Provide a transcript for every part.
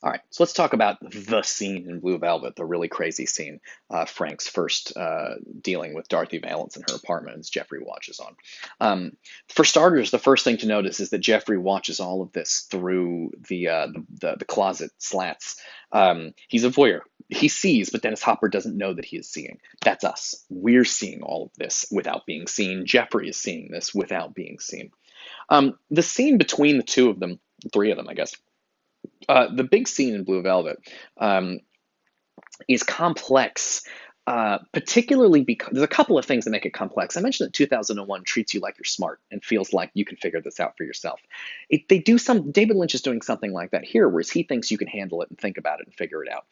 All right, so let's talk about the scene in Blue Velvet, the really crazy scene. Frank's first dealing with Dorothy Valance in her apartment as Jeffrey watches on. For starters, the first thing to notice is that Jeffrey watches all of this through the closet slats. He's a voyeur. He sees, but Dennis Hopper doesn't know that he is seeing. That's us. We're seeing all of this without being seen. Jeffrey is seeing this without being seen. The scene between the two of them, three of them, I guess, the big scene in Blue Velvet um, is complex, particularly because there's a couple of things that make it complex. I mentioned that 2001 treats you like you're smart and feels like you can figure this out for yourself. David Lynch is doing something like that here, whereas he thinks you can handle it and think about it and figure it out.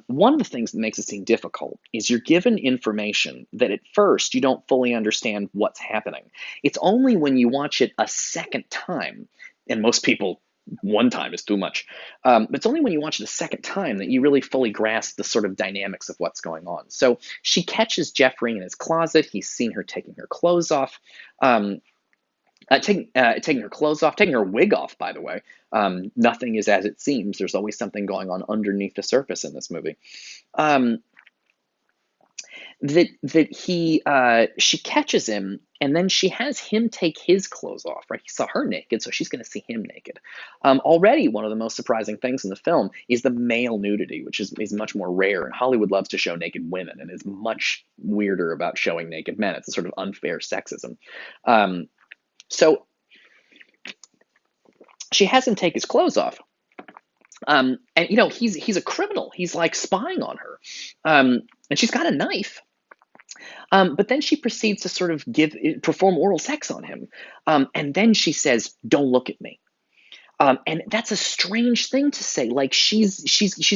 One of the things that makes a scene difficult is you're given information that at first you don't fully understand what's happening. It's only when you watch it a second time, and most people one time is too much. But it's only when you watch it a second time that you really fully grasp the sort of dynamics of what's going on. So she catches Jeffrey in his closet. He's seen her taking her clothes off. Taking her clothes off, taking her wig off, by the way. Nothing is as it seems. There's always something going on underneath the surface in this movie. Um, she catches him, and then she has him take his clothes off. Right, he saw her naked, so she's going to see him naked. Already, one of the most surprising things in the film is the male nudity, which is much more rare. And Hollywood loves to show naked women, and is much weirder about showing naked men. It's a sort of unfair sexism. So she has him take his clothes off. And he's a criminal. He's like spying on her, and she's got a knife. But then she proceeds to sort of perform oral sex on him. And then she says, "Don't look at me." And that's a strange thing to say. Like she's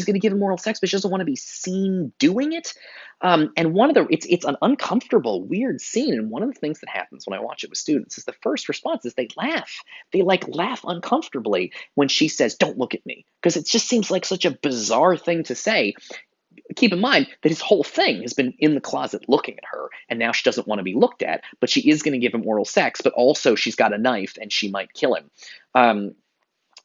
going to give him oral sex, but she doesn't want to be seen doing it. And it's an uncomfortable, weird scene. And one of the things that happens when I watch it with students is the first response is they laugh. They like laugh uncomfortably when she says, "Don't look at me," because it just seems like such a bizarre thing to say. Keep in mind that his whole thing has been in the closet looking at her, and now she doesn't want to be looked at, but she is going to give him oral sex, but also she's got a knife and she might kill him.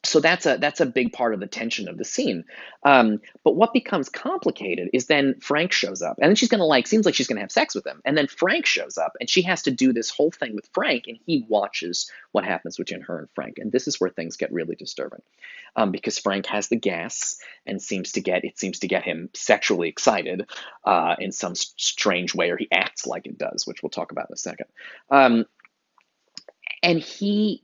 So that's a big part of the tension of the scene. But what becomes complicated is then Frank shows up, and then she's gonna seems like she's gonna have sex with him, and then Frank shows up, and she has to do this whole thing with Frank, and he watches what happens between her and Frank, and this is where things get really disturbing, because Frank has the gas and seems to get him sexually excited in some strange way, or he acts like it does, which we'll talk about in a second. Um, and he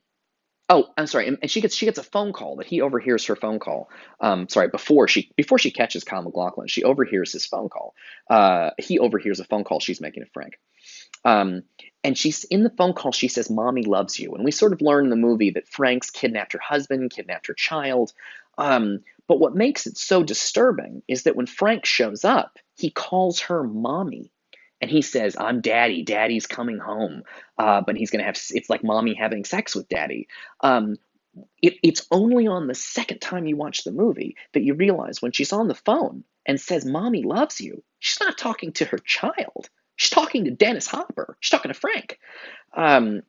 Oh, I'm sorry. And she gets a phone call that he overhears her phone call. Sorry, before she catches Kyle MacLachlan, she overhears his phone call. He overhears a phone call she's making to Frank. Um, and she's in the phone call. She says, "Mommy loves you." And we sort of learn in the movie that Frank's kidnapped her husband, kidnapped her child. But what makes it so disturbing is that when Frank shows up, he calls her mommy. And he says, "I'm daddy. Daddy's coming home." But he's going to have, it's like mommy having sex with daddy. Um, it's only on the second time you watch the movie that you realize when she's on the phone and says, "Mommy loves you," she's not talking to her child. She's talking to Dennis Hopper. She's talking to Frank. Um,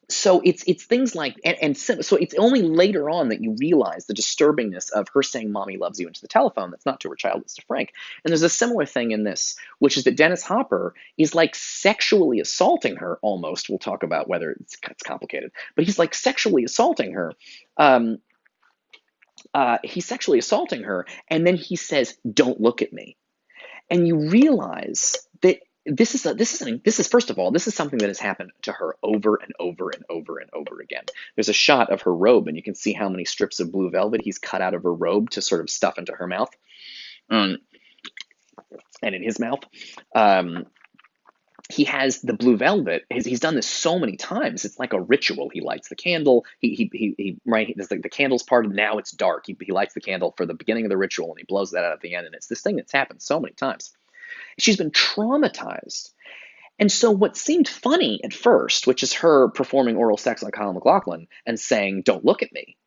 so it's things like so it's only later on that you realize the disturbingness of her saying "Mommy loves you" into the telephone. That's not to her child, it's to Frank. And there's a similar thing in this, which is that Dennis Hopper is like sexually assaulting her almost. We'll talk about whether it's complicated, but he's like sexually assaulting her. um, he's sexually assaulting her, and then he says, "Don't look at me." And you realize that first of all, this is something that has happened to her over and over and over and over again. There's a shot of her robe, and you can see how many strips of blue velvet he's cut out of her robe to sort of stuff into her mouth, and in his mouth. Um, he has the blue velvet. He's done this so many times. It's like a ritual. He lights the candle. Right. There's the candle's part of now. It's dark. He lights the candle for the beginning of the ritual, and he blows that out at the end. And it's this thing that's happened so many times. She's been traumatized. And so what seemed funny at first, which is her performing oral sex on Kyle MacLachlan and saying, "Don't look at me,"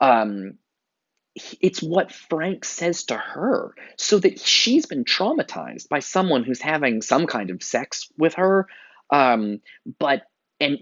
um, it's what Frank says to her, so that she's been traumatized by someone who's having some kind of sex with her. Um, but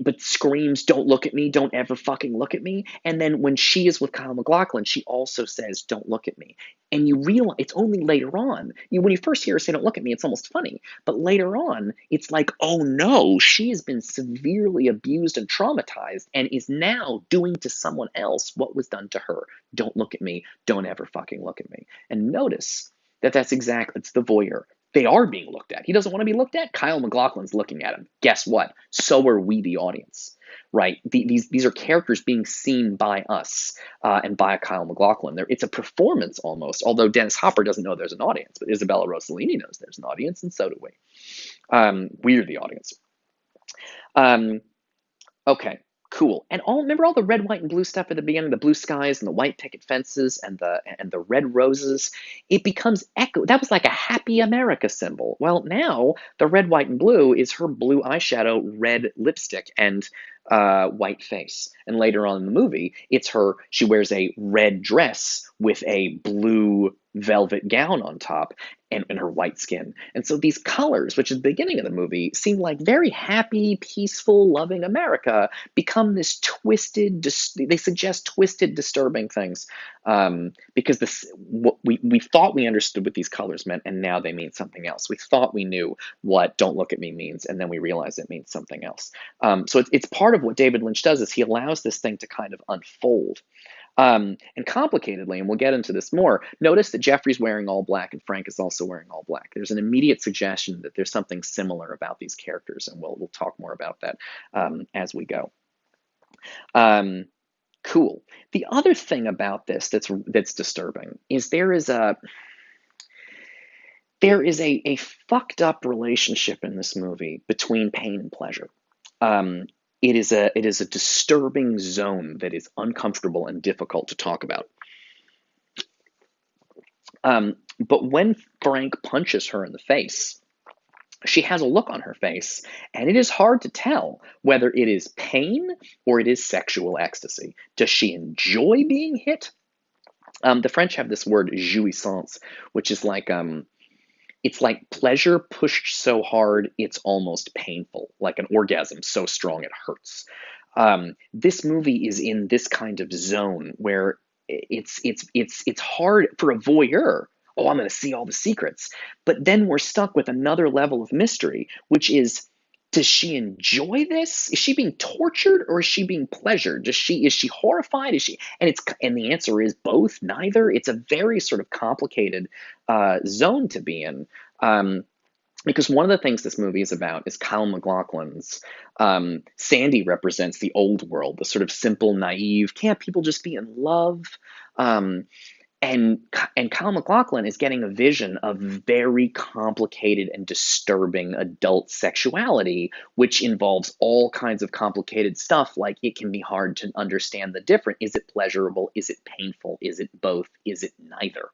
but screams, "Don't look at me, don't ever fucking look at me." And then when she is with Kyle MacLachlan, she also says, "Don't look at me." And you realize it's only later on. When you first hear her say, "Don't look at me," it's almost funny. But later on, it's like, oh no, she has been severely abused and traumatized and is now doing to someone else what was done to her. Don't look at me, don't ever fucking look at me. And notice that it's the voyeur. They are being looked at. He doesn't want to be looked at. Kyle MacLachlan's looking at him. Guess what? So are we, the audience, right? These are characters being seen by us and by Kyle MacLachlan. It's a performance almost, although Dennis Hopper doesn't know there's an audience, but Isabella Rossellini knows there's an audience, and so do we. We're the audience. Okay, cool. And remember all the red, white, and blue stuff at the beginning, the blue skies and the white picket fences and the red roses. It becomes echo. That was like a happy America symbol. Well, now the red, white, and blue is her blue eyeshadow, red lipstick, and white face. And later on in the movie, she wears a red dress with a blue velvet gown on top and her white skin. And so these colors, which at the beginning of the movie seem like very happy, peaceful, loving America, become this twisted, they suggest twisted, disturbing things because what we thought we understood what these colors meant, and now they mean something else. We thought we knew what "don't look at me" means, and then we realize it means something else. So it's part of what David Lynch does is he allows this thing to kind of unfold. And complicatedly, and we'll get into this more, notice that Jeffrey's wearing all black and Frank is also wearing all black. There's an immediate suggestion that there's something similar about these characters, and we'll talk more about that as we go. Cool. The other thing about this that's disturbing is there is a fucked up relationship in this movie between pain and pleasure. It is a disturbing zone that is uncomfortable and difficult to talk about. But when Frank punches her in the face, she has a look on her face, and it is hard to tell whether it is pain or it is sexual ecstasy. Does she enjoy being hit? The French have this word jouissance, which is like it's like pleasure pushed so hard it's almost painful, like an orgasm so strong it hurts. This movie is in this kind of zone where it's hard for a voyeur. Oh, I'm going to see all the secrets. But then we're stuck with another level of mystery, which is, does she enjoy this? Is she being tortured or is she being pleasured? Is she horrified? And the answer is both, neither. It's a very sort of complicated zone to be in. Because one of the things this movie is about is Kyle MacLachlan's. Sandy represents the old world, the sort of simple, naive, can't people just be in love? And Kyle MacLachlan is getting a vision of very complicated and disturbing adult sexuality, which involves all kinds of complicated stuff, like it can be hard to understand the difference. Is it pleasurable? Is it painful? Is it both? Is it neither?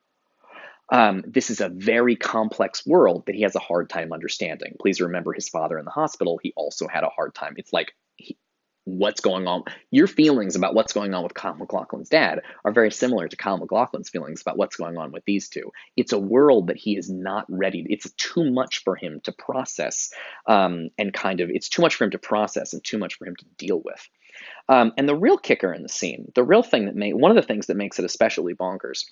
This is a very complex world that he has a hard time understanding. Please remember his father in the hospital. He also had a hard time. It's like, what's going on? Your feelings about what's going on with Kyle MacLachlan's dad are very similar to Kyle MacLachlan's feelings about what's going on with these two. It's a world that he is not ready. It's too much for him to process, it's too much for him to process and too much for him to deal with. And the real kicker in the scene, one of the things that makes it especially bonkers,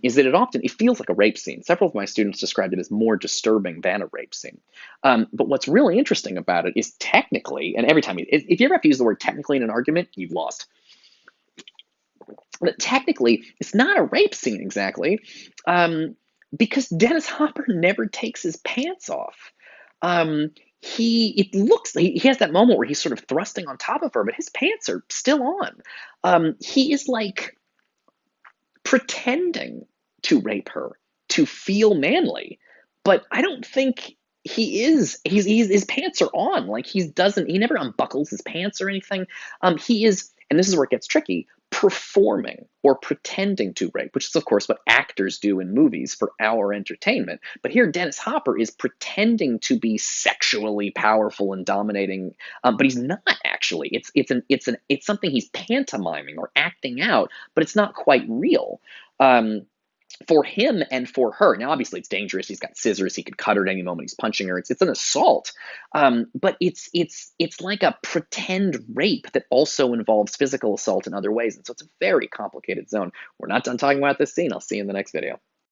is that it feels like a rape scene. Several of my students described it as more disturbing than a rape scene. But what's really interesting about it is technically, and every time, if you ever have to use the word technically in an argument, you've lost. But technically, it's not a rape scene exactly, because Dennis Hopper never takes his pants off. He has that moment where he's sort of thrusting on top of her, but his pants are still on. He is like pretending to rape her to feel manly, but I don't think he is. His pants are on. Like he never unbuckles his pants or anything. He is, and this is where it gets tricky, performing or pretending to rape, which is of course what actors do in movies for our entertainment. But here Dennis Hopper is pretending to be sexually powerful and dominating, but he's not actually. It's something he's pantomiming or acting out, but it's not quite real. for him and for her. Now, obviously, it's dangerous. He's got scissors. He could cut her at any moment. He's punching her. It's an assault, but it's like a pretend rape that also involves physical assault in other ways, and so it's a very complicated zone. We're not done talking about this scene. I'll see you in the next video.